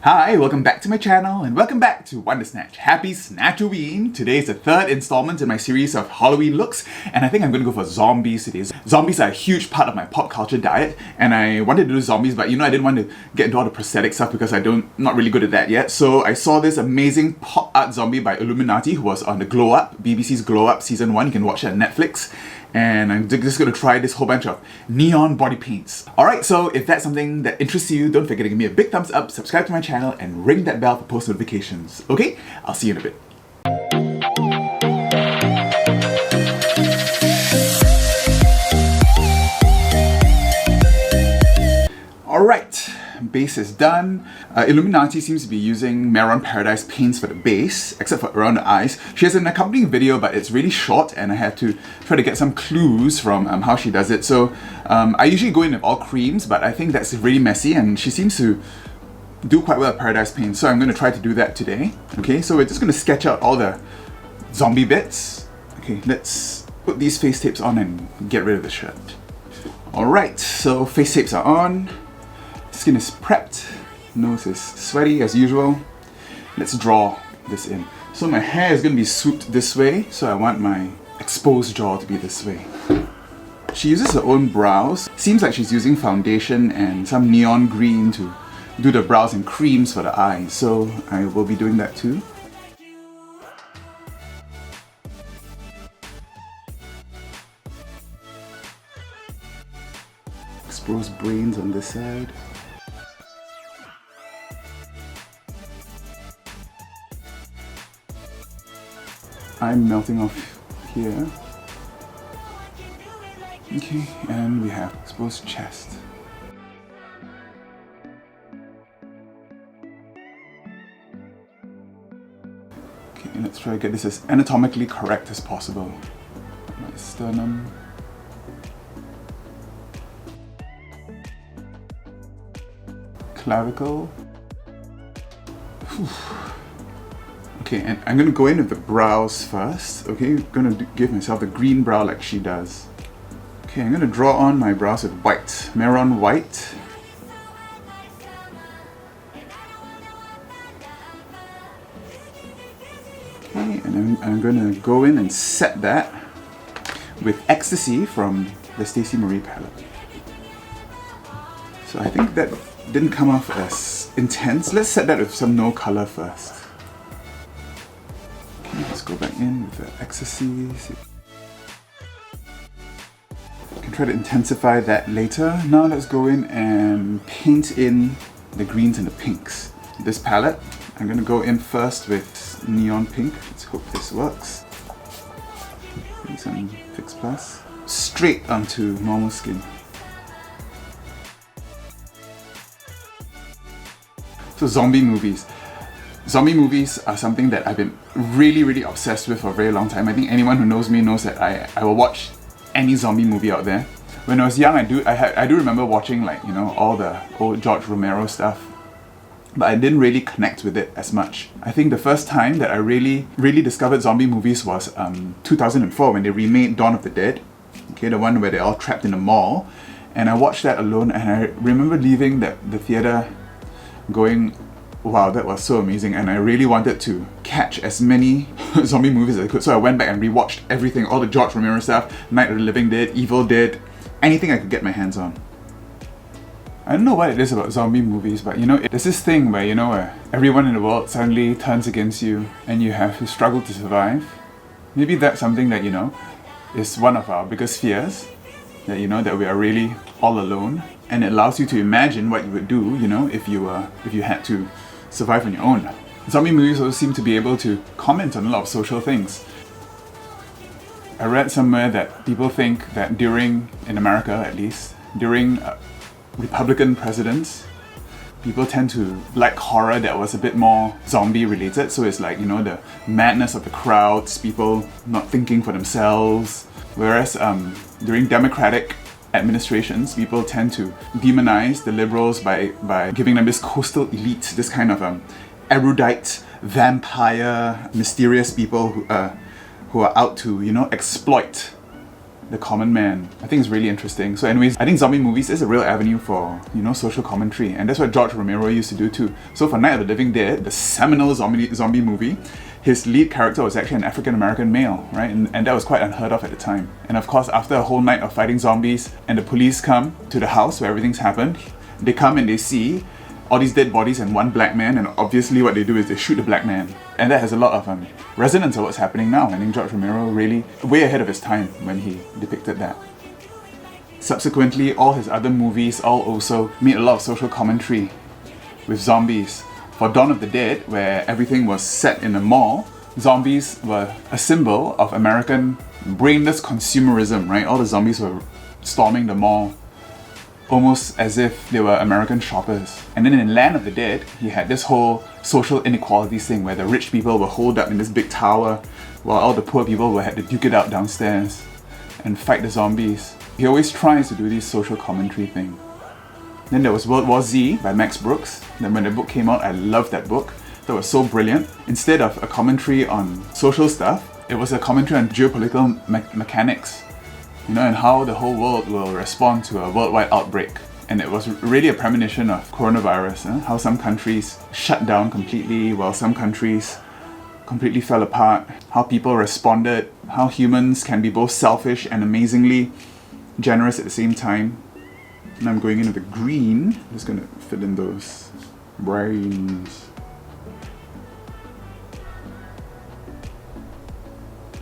Hi, welcome back to my channel and welcome back to Wonder Snatch. Happy Snatchoween! Today is the third installment in my series of Halloween looks and I think I'm going to go for zombies today. Zombies are a huge part of my pop culture diet and I wanted to do zombies, but I didn't want to get into all the prosthetic stuff because not really good at that yet. So I saw this amazing pop art zombie by Illuminati who was on the Glow Up, BBC's Glow Up season 1. You can watch it on Netflix. And I'm just going to try this whole bunch of neon body paints. Alright, so if that's something that interests you, don't forget to give me a big thumbs up, subscribe to my channel, and ring that bell for post notifications. Okay? I'll see you in a bit. Alright, base is done. Illuminati seems to be using MEHRON Paradise paints for the base, except for around the eyes. She has an accompanying video, but it's really short and I had to try to get some clues from how she does it. So I usually go in with all creams, but I think that's really messy and she seems to do quite well at Paradise paint. So I'm going to try to do that today. Okay, so we're just going to sketch out all the zombie bits. Okay, let's put these face tapes on and get rid of the shirt. Alright, so face tapes are on. Skin is prepped, nose is sweaty as usual. Let's draw this in. So my hair is going to be swooped this way, so I want my exposed jaw to be this way. She uses her own brows. Seems like she's using foundation and some neon green to do the brows and creams for the eyes, so I will be doing that too. Exposed brains on this side. I'm melting off here. Okay, and we have exposed chest. Okay, let's try to get this as anatomically correct as possible. My sternum. Clavicle. Whew. Okay, and I'm going to go in with the brows first. Okay, I'm going to give myself the green brow like she does. Okay, I'm going to draw on my brows with white, MEHRON white. Okay, and then I'm going to go in and set that with Ecstasy from the Stacey Marie palette. So I think that didn't come off as intense. Let's set that with some no color first. Let's go back in with the Ecstasy. You can try to intensify that later. Now let's go in and paint in the greens and the pinks. This palette, I'm going to go in first with neon pink. Let's hope this works. Maybe some Fix Plus. Straight onto normal skin. So zombie movies. Zombie movies are something that I've been really obsessed with for a very long time. I think anyone who knows me knows that I will watch any zombie movie out there. When I was young, I do remember watching all the old George Romero stuff, but I didn't really connect with it as much. I think the first time that I really discovered zombie movies was 2004 when they remade Dawn of the Dead. Okay, the one where they're all trapped in a mall, and I watched that alone, and I remember leaving the theater going, wow, that was so amazing, and I really wanted to catch as many zombie movies as I could, so I went back and rewatched everything, all the George Romero stuff, Night of the Living Dead, Evil Dead, anything I could get my hands on. I don't know what it is about zombie movies, but there's this thing where, where everyone in the world suddenly turns against you and you have to struggle to survive. Maybe that's something that, is one of our biggest fears, that, that we are really all alone, and it allows you to imagine what you would do, if you had to survive on your own. Zombie movies also seem to be able to comment on a lot of social things. I read somewhere that people think that in America at least, during Republican presidents, people tend to like horror that was a bit more zombie related. So it's like, the madness of the crowds, people not thinking for themselves. Whereas during Democratic administrations, people tend to demonize the liberals by giving them this coastal elite, this kind of erudite, vampire, mysterious people who are out to, exploit the common man. I think it's really interesting. So anyways, I think zombie movies is a real avenue for, you know, social commentary, and that's what George Romero used to do too. So for Night of the Living Dead, the seminal zombie movie, his lead character was actually an African-American male, right? And that was quite unheard of at the time. And of course, after a whole night of fighting zombies and the police come to the house where everything's happened, they come and they see all these dead bodies and one black man, and obviously what they do is they shoot the black man. And that has a lot of resonance of what's happening now. I think George Romero really way ahead of his time when he depicted that. Subsequently, all his other movies all also made a lot of social commentary with zombies. For Dawn of the Dead, where everything was set in a mall, zombies were a symbol of American brainless consumerism, right? All the zombies were storming the mall, almost as if they were American shoppers. And then in Land of the Dead, he had this whole social inequality thing where the rich people were holed up in this big tower while all the poor people had to duke it out downstairs and fight the zombies. He always tries to do this social commentary thing. Then there was World War Z by Max Brooks. Then when the book came out, I loved that book. That was so brilliant. Instead of a commentary on social stuff, it was a commentary on geopolitical mechanics. You know, and how the whole world will respond to a worldwide outbreak. And it was really a premonition of coronavirus, how some countries shut down completely while some countries completely fell apart, how people responded, how humans can be both selfish and amazingly generous at the same time. And I'm going in with the green, I'm just going to fill in those brains.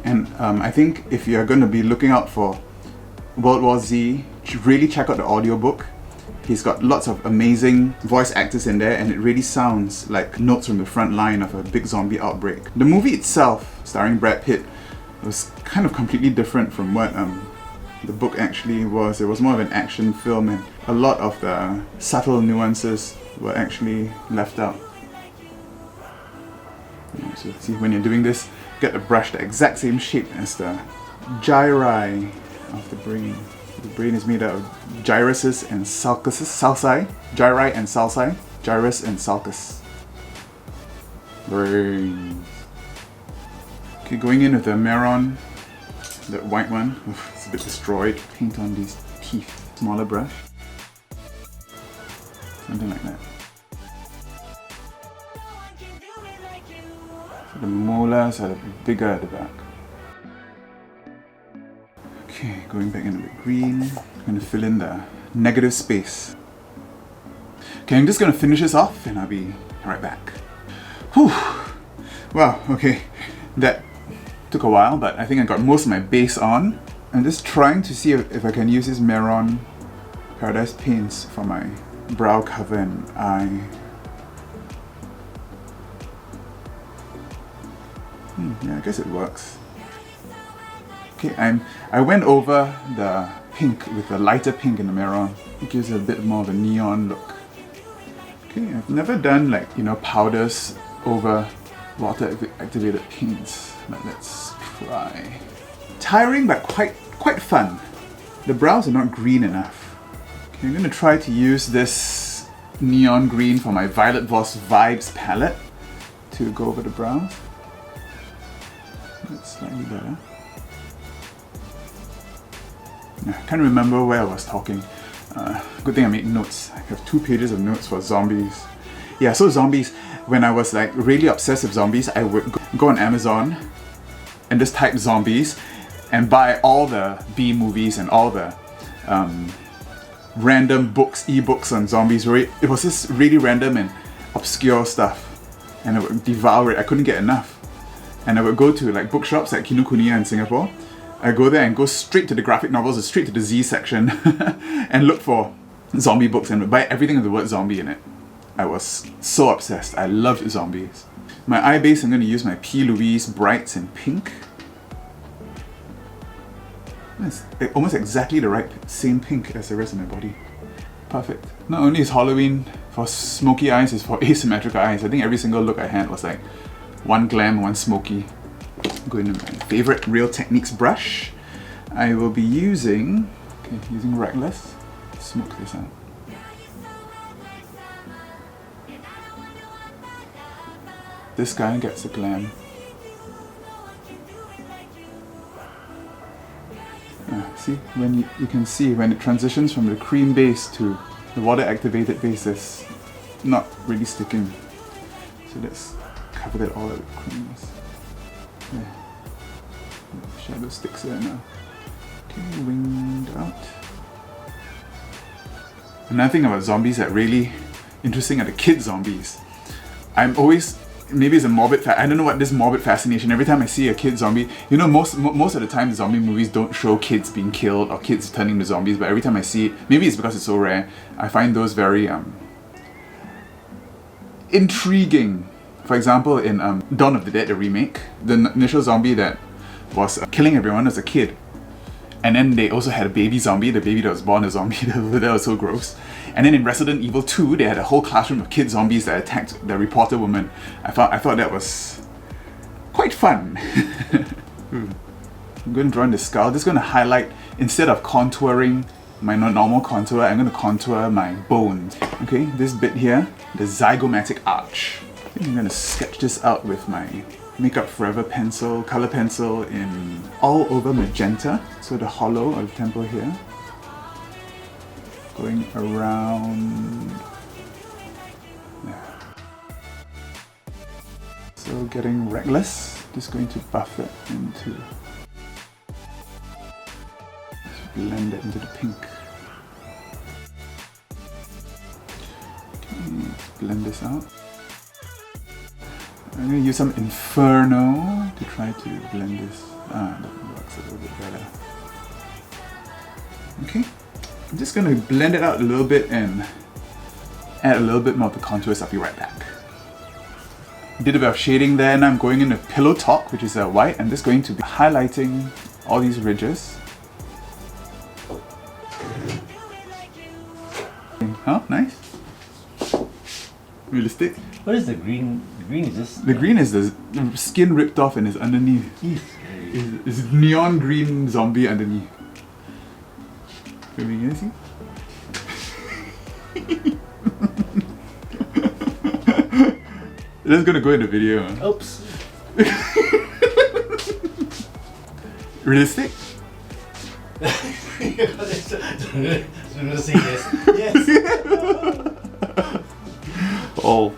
And I think if you're going to be looking out for World War Z, really check out the audiobook. He's got lots of amazing voice actors in there, and it really sounds like notes from the front line of a big zombie outbreak. The movie itself, starring Brad Pitt, was kind of completely different from what the book actually was. It was more of an action film, and a lot of the subtle nuances were actually left out. So see, when you're doing this, get the brush the exact same shape as the gyri of the brain. The brain is made out of gyruses and sulci. Gyri and sulci. Gyrus and sulcus. Brains. Okay, going in with the MEHRON, that white one. Oof, it's a bit destroyed. Paint on these teeth. Smaller brush. Something like that. So the molars are bigger at the back. Okay, going back in with green. I'm going to fill in the negative space. Okay, I'm just going to finish this off and I'll be right back. Whew. Wow, okay. That took a while, but I think I got most of my base on. I'm just trying to see if I can use this MEHRON Paradise Paints for my brow cover and eye. Yeah, I guess it works. Okay, I went over the pink with the lighter pink in the MEHRON. It gives it a bit more of a neon look. Okay, I've never done like, you know, powders over water activated paints, but let's try. Tiring but quite fun. The brows are not green enough. Okay, I'm going to try to use this neon green for my Violet VOSS Vibes palette to go over the brows. That's slightly better. I can't remember where I was talking. Good thing I made notes. I have 2 pages of notes for zombies. Yeah, so zombies, when I was like really obsessed with zombies, I would go on Amazon and just type zombies and buy all the B movies and all the random books, e-books on zombies. Where it was just really random and obscure stuff, and I would devour it. I couldn't get enough. And I would go to like bookshops like Kinokuniya in Singapore. I go there and go straight to the graphic novels, straight to the Z section and look for zombie books and buy everything with the word zombie in it. I was so obsessed. I loved zombies. My eye base, I'm going to use my P. Louise Brights in pink. It's almost exactly the right same pink as the rest of my body. Perfect. Not only is Halloween for smoky eyes, it's for asymmetrical eyes. I think every single look I had was like one glam, one smoky. Going to my favorite Real Techniques brush. I will be using Reckless. Smoke this out. This guy gets a glam. See, when you can see when it transitions from the cream base to the water activated base, it's not really sticking. So let's cover that all up with creams. There. Shadow sticks there now. Okay, winged out. Another thing about zombies that really interesting are the kid zombies. I'm always, maybe it's a morbid, I don't know what this morbid fascination, every time I see a kid zombie, you know, most of the time the zombie movies don't show kids being killed or kids turning to zombies, but every time I see it, maybe it's because it's so rare, I find those very intriguing. For example, in Dawn of the Dead, the remake, the initial zombie that was killing everyone was a kid. And then they also had a baby zombie, the baby that was born a zombie, that was so gross. And then in Resident Evil 2, they had a whole classroom of kid zombies that attacked the reporter woman. I thought that was quite fun. I'm going to draw in the skull. Just going to highlight, instead of contouring my normal contour, I'm going to contour my bones. Okay, this bit here, the zygomatic arch. I think I'm going to sketch this out with my Makeup Forever pencil, color pencil in all over magenta. So the hollow of the temple here. Going around there. So getting reckless, just going to buff it into, just blend it into the pink. Okay, let's blend this out. I'm going to use some Inferno to try to blend this. That works a little bit better. Okay, I'm just going to blend it out a little bit and add a little bit more of the contours. I'll be right back. Did a bit of shading there, and I'm going into Pillow Talk, which is white. I'm just going to be highlighting all these ridges. Huh? Nice. Realistic. What is the green? The green is just... The green is the skin ripped off and is underneath. It's neon green zombie underneath. Can you see? That's gonna go in the video. Oops. Realistic? Yes. Oh.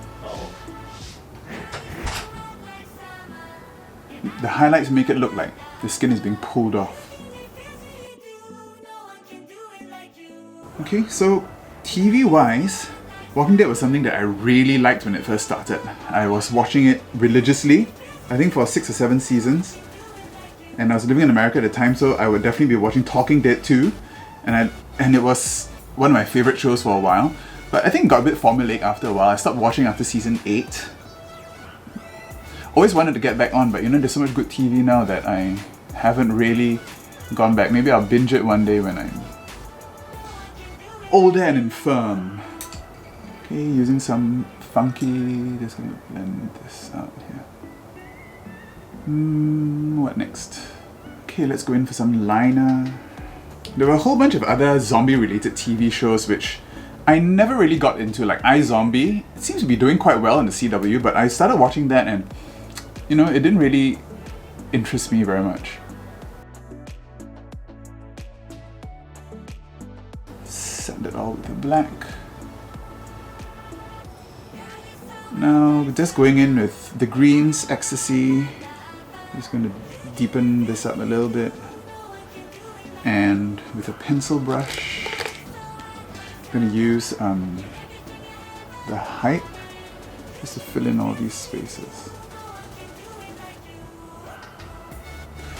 The highlights make it look like the skin is being pulled off. Okay, so TV-wise, Walking Dead was something that I really liked when it first started. I was watching it religiously, I think for 6 or 7 seasons. And I was living in America at the time, so I would definitely be watching Talking Dead too. And it was one of my favorite shows for a while. But I think it got a bit formulaic after a while. I stopped watching after season 8. Always wanted to get back on, but you know, there's so much good TV now that I haven't really gone back. Maybe I'll binge it one day when I'm older and infirm. Okay, using some funky, just gonna blend this out here. What next? Okay, let's go in for some liner. There were a whole bunch of other zombie related TV shows which I never really got into, like iZombie. It seems to be doing quite well in the CW, but I started watching that and, you know, it didn't really interest me very much. Send it all with the black. Now, just going in with the greens, Ecstasy. Just going to deepen this up a little bit. And with a pencil brush, I'm going to use the Hype just to fill in all these spaces.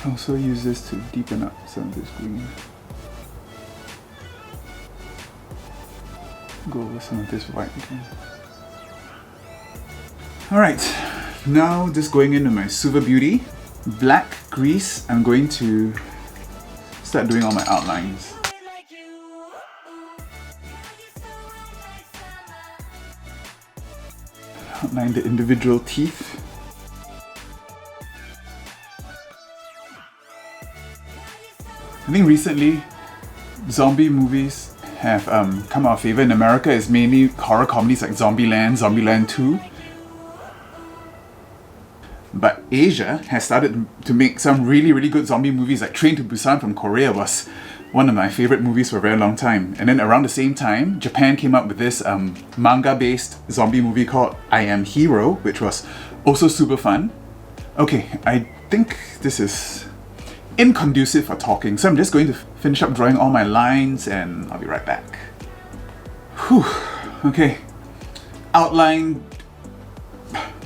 Also use this to deepen up some of this green. Go over some of this white again. Alright, now just going into my SUVA Beauty. Black grease, I'm going to start doing all my outlines. Outline the individual teeth. I think recently zombie movies have come out of favor. In America, it's mainly horror comedies like Zombieland, Zombieland 2. But Asia has started to make some really, really good zombie movies, like Train to Busan from Korea was one of my favorite movies for a very long time. And then around the same time, Japan came up with this manga-based zombie movie called I Am Hero, which was also super fun. Okay, I think this is inconducive for talking, so I'm just going to finish up drawing all my lines and I'll be right back. Whew, okay. Outlined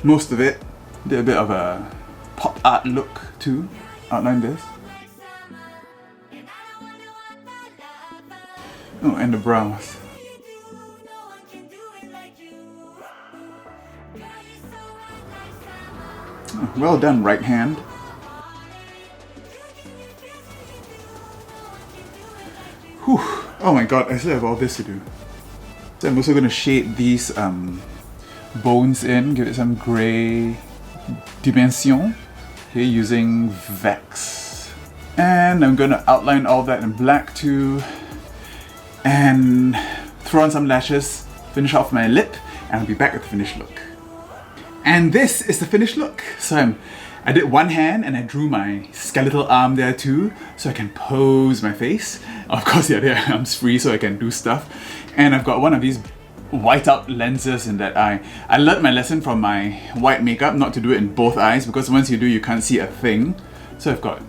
most of it. Did a bit of a pop art look too. Outline this. Oh, and the brows. Oh, well done, right hand. Whew. Oh my god, I still have all this to do. So I'm also going to shade these bones in, give it some grey dimension here using Vex. And I'm going to outline all that in black too. And throw on some lashes, finish off my lip, and I'll be back with the finished look. And this is the finished look. So I did one hand and I drew my skeletal arm there too, so I can pose my face. Of course the other arm's free so I can do stuff. And I've got one of these whiteout lenses in that eye. I learned my lesson from my white makeup not to do it in both eyes, because once you do you can't see a thing. So I've got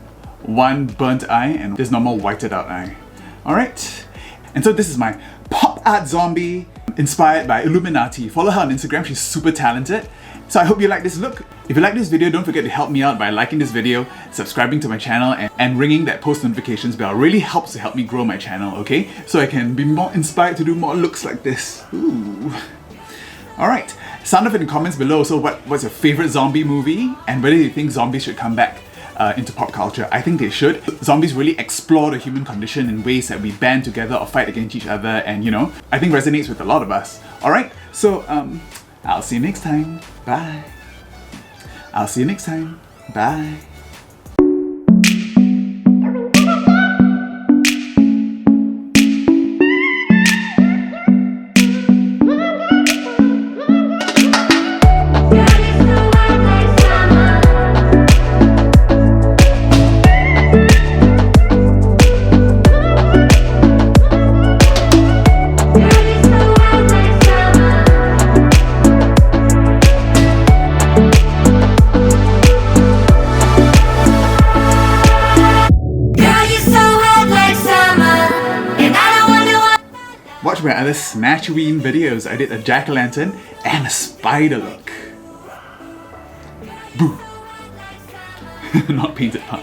one burnt eye and this normal whited out eye. Alright, and so this is my pop art zombie inspired by Illuminati. Follow her on Instagram, she's super talented. So I hope you like this look. If you like this video, don't forget to help me out by liking this video, subscribing to my channel, and ringing that post notifications bell. It really helps to help me grow my channel, okay? So I can be more inspired to do more looks like this. Ooh. Alright, sound off in the comments below also what's your favorite zombie movie and whether you think zombies should come back into pop culture. I think they should. Zombies really explore the human condition in ways that we band together or fight against each other, and you know, I think resonates with a lot of us. Alright, so I'll see you next time. Bye. I'll see you next time. Bye. Watch my other Snatchoween videos. I did a jack-o'-lantern and a spider look. Boo! Not painted, huh?